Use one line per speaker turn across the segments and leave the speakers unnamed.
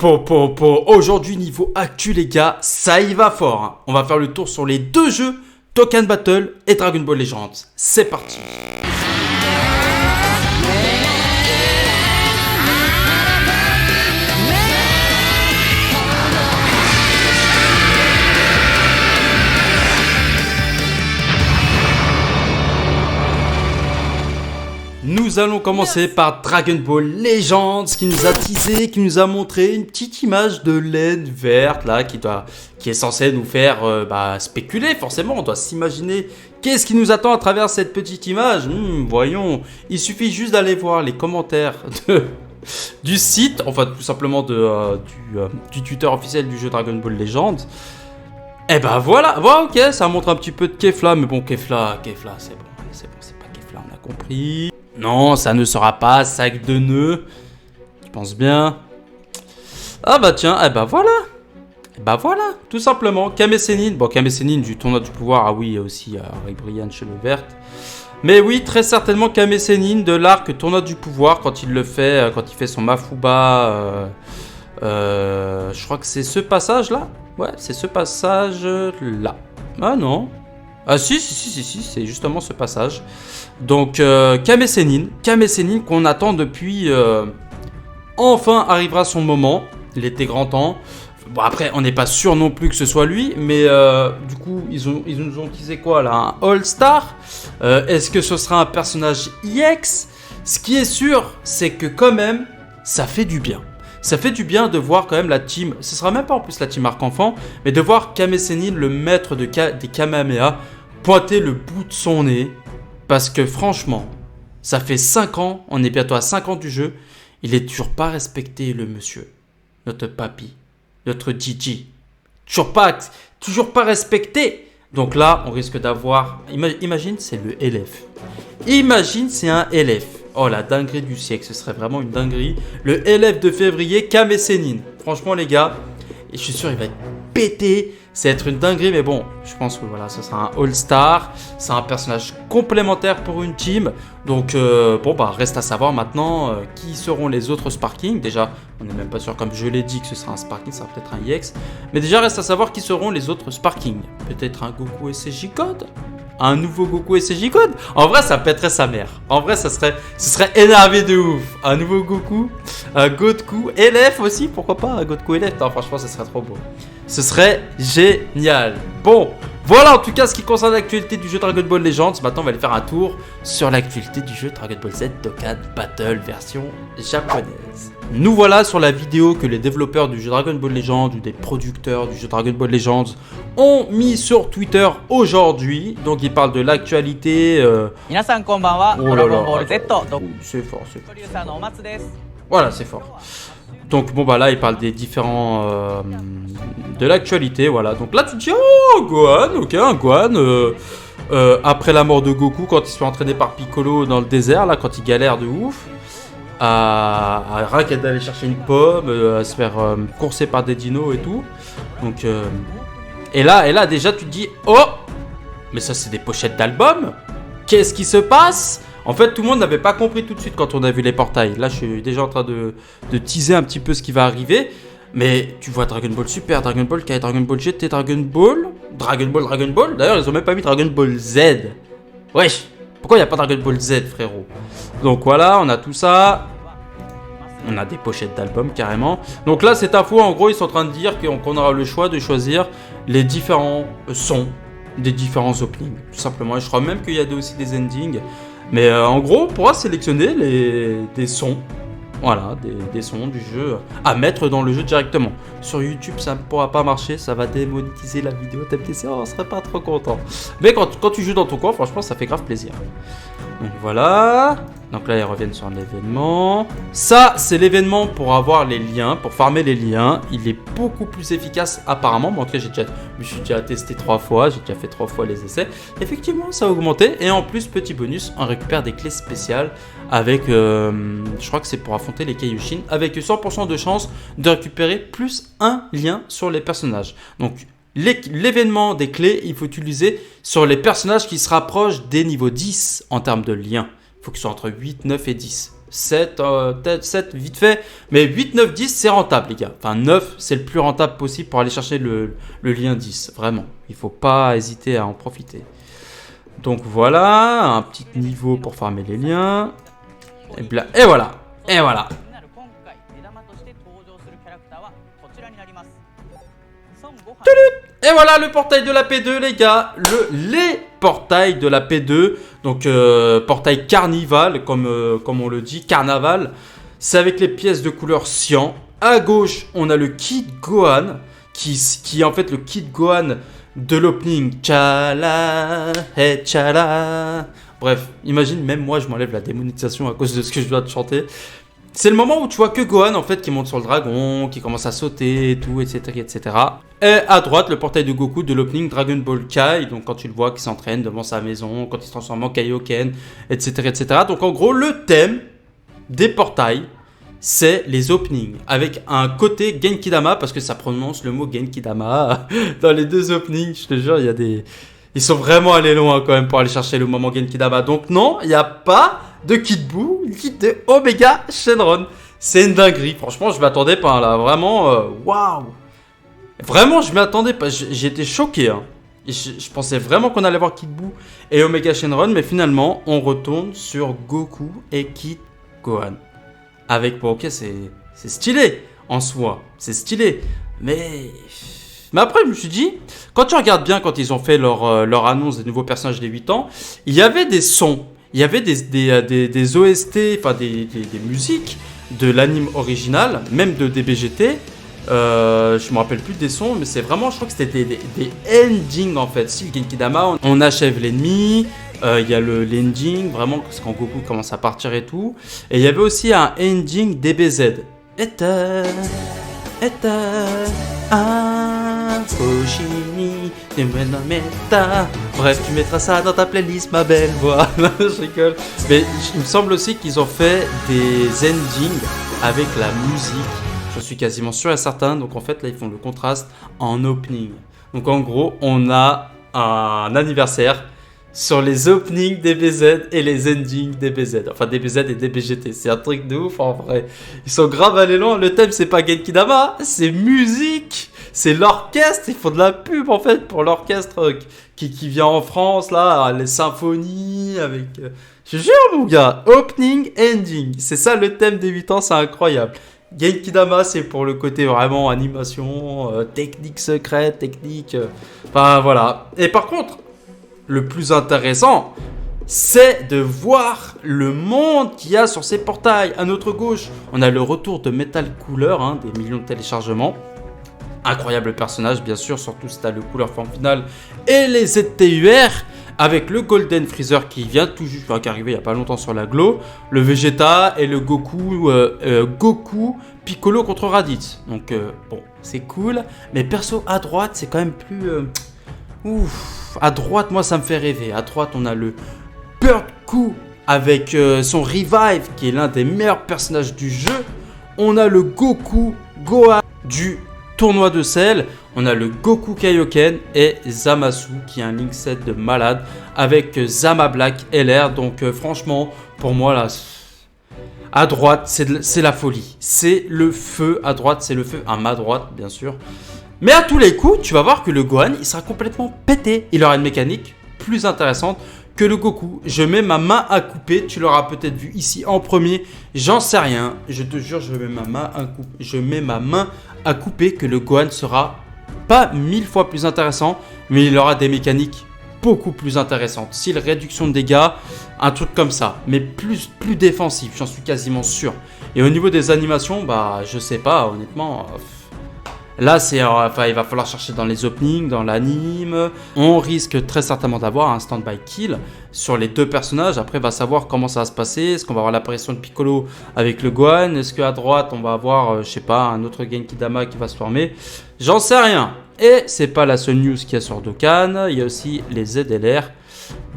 Aujourd'hui, niveau actu, les gars, ça y va fort. Hein. On va faire le tour sur les deux jeux, Dokkan Battle et Dragon Ball Legends. C'est parti. Nous allons commencer par Dragon Ball Legends qui nous a teasé, qui nous a montré une petite image de laine verte là qui est censée nous faire spéculer forcément. On doit s'imaginer qu'est-ce qui nous attend à travers cette petite image. Voyons, il suffit juste d'aller voir les commentaires du site, enfin tout simplement du Twitter officiel du jeu Dragon Ball Legends. Et ben voilà, ok, ça montre un petit peu de Kefla, mais bon Kefla, c'est bon, c'est pas Kefla, on a compris. Non, ça ne sera pas sac de nœuds. Tu penses bien? Ah bah tiens, voilà, tout simplement. Kame Sennin, Kame Sennin du tournoi du pouvoir, ah oui, il y a aussi Brian Cheveux Verte. Mais oui, très certainement Kame Sennin de l'arc tournoi du pouvoir quand il le fait, quand il fait son Mafuba. Je crois que c'est ce passage là. Ouais, c'est ce passage là. Ah non. Ah si, c'est justement ce passage. Donc Kame Sennin qu'on attend depuis enfin arrivera son moment. Il était grand temps. Bon après on n'est pas sûr non plus que ce soit lui, mais du coup ils nous ont teasé quoi là, un All Star. Est-ce que ce sera un personnage EX? Ce qui est sûr, c'est que quand même ça fait du bien. Ça fait du bien de voir quand même la team, ce sera même pas en plus la team Arc-Enfant, mais de voir Kame Sennin, le maître des Kamehameha, pointer le bout de son nez. Parce que franchement, ça fait 5 ans, on est bientôt à 5 ans du jeu, il est toujours pas respecté le monsieur. Notre papy, notre Gigi. Toujours pas respecté. Donc là, on risque d'avoir, imagine c'est le LF. Imagine c'est un LF. Oh la dinguerie du siècle, ce serait vraiment une dinguerie. Le LF de février, Kame Sennin. Franchement les gars, et je suis sûr il va être pété. C'est être une dinguerie, mais bon, je pense que voilà, ce sera un All-Star. C'est un personnage complémentaire pour une team. Donc, reste à savoir maintenant qui seront les autres Sparking. Déjà, on n'est même pas sûr, comme je l'ai dit, que ce sera un Sparking, ça sera peut-être un EX. Mais déjà, reste à savoir qui seront les autres Sparking. Peut-être un Goku SCJ Code? Un nouveau Goku SCJ Code? En vrai, ça pèterait sa mère. En vrai, ce serait énervé de ouf. Un nouveau Goku, un Goku LF aussi, pourquoi pas un Goku LF? Non, franchement, ce serait trop beau. Ce serait génial. Bon, voilà en tout cas ce qui concerne l'actualité du jeu Dragon Ball Legends. Maintenant, on va aller faire un tour sur l'actualité du jeu Dragon Ball Z Dokkan Battle version japonaise. Nous voilà sur la vidéo que les développeurs du jeu Dragon Ball Legends ou des producteurs du jeu Dragon Ball Legends ont mis sur Twitter aujourd'hui. Donc, ils parlent de l'actualité.
Minasan konbanwa, Dragon Ball Z.
C'est fort. Voilà, c'est fort. Donc là il parle des différents de l'actualité, voilà. Donc là tu te dis oh Gohan, ok un Gohan après la mort de Goku quand il se fait entraîner par Piccolo dans le désert là quand il galère de ouf, à raquette d'aller chercher une pomme, à se faire courser par des dinos et tout. Donc et là déjà tu te dis oh mais ça c'est des pochettes d'albums. Qu'est-ce qui se passe? En fait, tout le monde n'avait pas compris tout de suite quand on a vu les portails. Là, je suis déjà en train de teaser un petit peu ce qui va arriver. Mais tu vois Dragon Ball Super, Dragon Ball Kai, Dragon Ball GT, Dragon Ball. D'ailleurs, ils ont même pas mis Dragon Ball Z. Wesh, pourquoi il n'y a pas Dragon Ball Z, frérot? Donc voilà, on a tout ça. On a des pochettes d'albums, carrément. Donc là, cette info, en gros, ils sont en train de dire qu'on aura le choix de choisir les différents sons des différents openings. Tout simplement. Et je crois même qu'il y a aussi des endings. Mais en gros, on pourra sélectionner des sons, voilà, des sons du jeu à mettre dans le jeu directement. Sur YouTube, ça ne pourra pas marcher, ça va démonétiser la vidéo TMTC, on serait pas trop content. Mais quand tu joues dans ton coin, franchement, ça fait grave plaisir. Donc voilà, donc là ils reviennent sur l'événement. Ça, c'est l'événement pour avoir les liens, pour farmer les liens. Il est beaucoup plus efficace apparemment. Bon, en tout cas, j'ai déjà testé 3 fois, j'ai déjà fait 3 fois les essais. Effectivement, ça a augmenté. Et en plus, petit bonus, on récupère des clés spéciales avec, je crois que c'est pour affronter les Kaioshin, avec 100% de chance de récupérer plus un lien sur les personnages. Donc, l'événement des clés, il faut utiliser sur les personnages qui se rapprochent des niveaux 10 en termes de liens. Il faut qu'ils soient entre 8, 9 et 10. 7, 7 vite fait. Mais 8, 9, 10, c'est rentable, les gars. Enfin, 9, c'est le plus rentable possible pour aller chercher le lien 10. Vraiment. Il ne faut pas hésiter à en profiter. Donc voilà, un petit niveau pour farmer les liens. Et voilà. Et voilà. Et voilà le portail de la P2, les gars. Les portails de la P2. Donc portail carnival, comme on le dit, carnaval. C'est avec les pièces de couleur cyan. À gauche, on a le kit Gohan, qui est en fait le kit Gohan de l'opening. Tchala, hey tchala. Bref, imagine, même moi, je m'enlève la démonétisation à cause de ce que je dois te chanter. C'est le moment où tu vois que Gohan, en fait, qui monte sur le dragon, qui commence à sauter et tout, etc., etc. Et à droite, le portail de Goku de l'opening Dragon Ball Kai. Donc, quand tu le vois qui s'entraîne devant sa maison, quand il se transforme en Kaioken, etc., etc. Donc, en gros, le thème des portails, c'est les openings. Avec un côté Genkidama, parce que ça prononce le mot Genkidama dans les deux openings. Je te jure, il y a des... Ils sont vraiment allés loin quand même pour aller chercher le moment Genkidama. Donc, non, il n'y a pas de Kid Buu, kit de Omega Shenron. C'est une dinguerie. Franchement, je m'attendais pas là. Vraiment, waouh. Vraiment, je m'attendais pas. J'ai été choqué. Hein. Je pensais vraiment qu'on allait voir Kid Buu et Omega Shenron. Mais finalement, on retourne sur Goku et Kid Gohan. Avec, bon, ok, c'est stylé en soi. C'est stylé. Mais après, je me suis dit, quand tu regardes bien, quand ils ont fait leur annonce des nouveaux personnages des 8 ans, il y avait des sons. Il y avait des OST, enfin des musiques de l'anime original, même de DBGT. Je me rappelle plus des sons, mais c'est vraiment, je crois que c'était des endings en fait. Si le Genkidama, on achève l'ennemi, il y a l'ending, vraiment, parce quand Goku commence à partir et tout. Et il y avait aussi un ending DBZ. Bref, tu mettras ça dans ta playlist, ma belle voix. Je rigole. Mais il me semble aussi qu'ils ont fait des endings avec la musique. Je suis quasiment sûr et certain. Donc en fait, là, ils font le contraste en opening. Donc en gros, on a un anniversaire sur les openings DBZ et les endings DBZ. Enfin, DBZ et DBGT. C'est un truc de ouf en vrai. Ils sont grave allés loin. Le thème, c'est pas Genkidama, c'est musique. C'est l'orchestre. Ils font de la pub en fait pour l'orchestre qui vient en France, là, les symphonies avec. Je jure, mon gars. Opening, ending. C'est ça le thème des 8 ans, c'est incroyable. Genkidama, c'est pour le côté vraiment animation, technique secrète, technique. Enfin, voilà. Et par contre, le plus intéressant, c'est de voir le monde qu'il y a sur ces portails. À notre gauche, on a le retour de Metal Cooler, hein, des millions de téléchargements. Incroyable personnage, bien sûr, surtout si tu as le Cooler forme finale et les ZTUR. Avec le Golden Freezer qui vient tout juste, qui est arrivé il n'y a pas longtemps sur la Glow, le Vegeta et le Goku, Goku Piccolo contre Raditz. Donc bon, c'est cool. Mais perso, à droite, c'est quand même plus... ouf, à droite, moi, ça me fait rêver. À droite, on a le Bird Coup avec son Revive, qui est l'un des meilleurs personnages du jeu. On a le Goku Gohan du tournoi de sel. On a le Goku Kaioken et Zamasu qui est un Link set de malade avec Zama Black LR. Donc franchement, pour moi là, à droite, c'est la folie. C'est le feu à droite, c'est le feu à ma droite bien sûr. Mais à tous les coups, tu vas voir que le Gohan, il sera complètement pété. Il aura une mécanique plus intéressante que le Goku. Je mets ma main à couper, tu l'auras peut-être vu ici en premier. J'en sais rien, je te jure, je mets ma main à couper que le Gohan sera pas 1000 fois plus intéressant, mais il aura des mécaniques beaucoup plus intéressantes. Style réduction de dégâts, un truc comme ça, mais plus défensif, j'en suis quasiment sûr. Et au niveau des animations, bah je sais pas, honnêtement. Là, enfin, il va falloir chercher dans les openings, dans l'anime. On risque très certainement d'avoir un stand-by kill sur les deux personnages. Après, on va savoir comment ça va se passer. Est-ce qu'on va avoir l'apparition de Piccolo avec le Gohan? Est-ce qu'à droite, on va avoir, je sais pas, un autre Genkidama qui va se former? J'en sais rien. Et c'est pas la seule news qu'il y a sur Dokkan. Il y a aussi les ZLR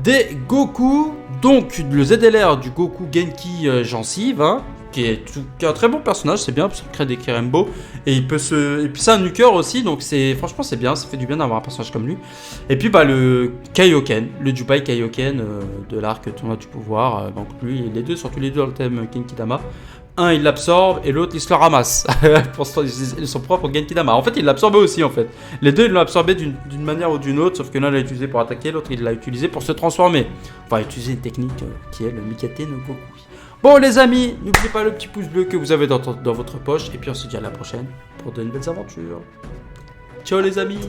des Goku. Donc, le ZLR du Goku Genki Gencive, hein, qui est un très bon personnage, c'est bien parce qu'il crée des Kirembo et il peut et puis c'est un nuker aussi, donc franchement c'est bien, ça fait du bien d'avoir un personnage comme lui. Et puis le Kaioken, le Jubai Kaioken de l'arc Tournoi du pouvoir, donc lui, les deux sont tous les deux dans le thème Genkidama. Un il l'absorbe et l'autre il se le ramasse pour son propre Genkidama. En fait il l'absorbe aussi en fait. Les deux ils l'ont absorbé d'une manière ou d'une autre, sauf que l'un l'a utilisé pour attaquer, l'autre il l'a utilisé pour se transformer. Enfin utiliser une technique qui est le Mikate no Goku. Bon les amis, n'oubliez pas le petit pouce bleu que vous avez dans votre poche et puis on se dit à la prochaine pour de nouvelles aventures. Ciao les amis.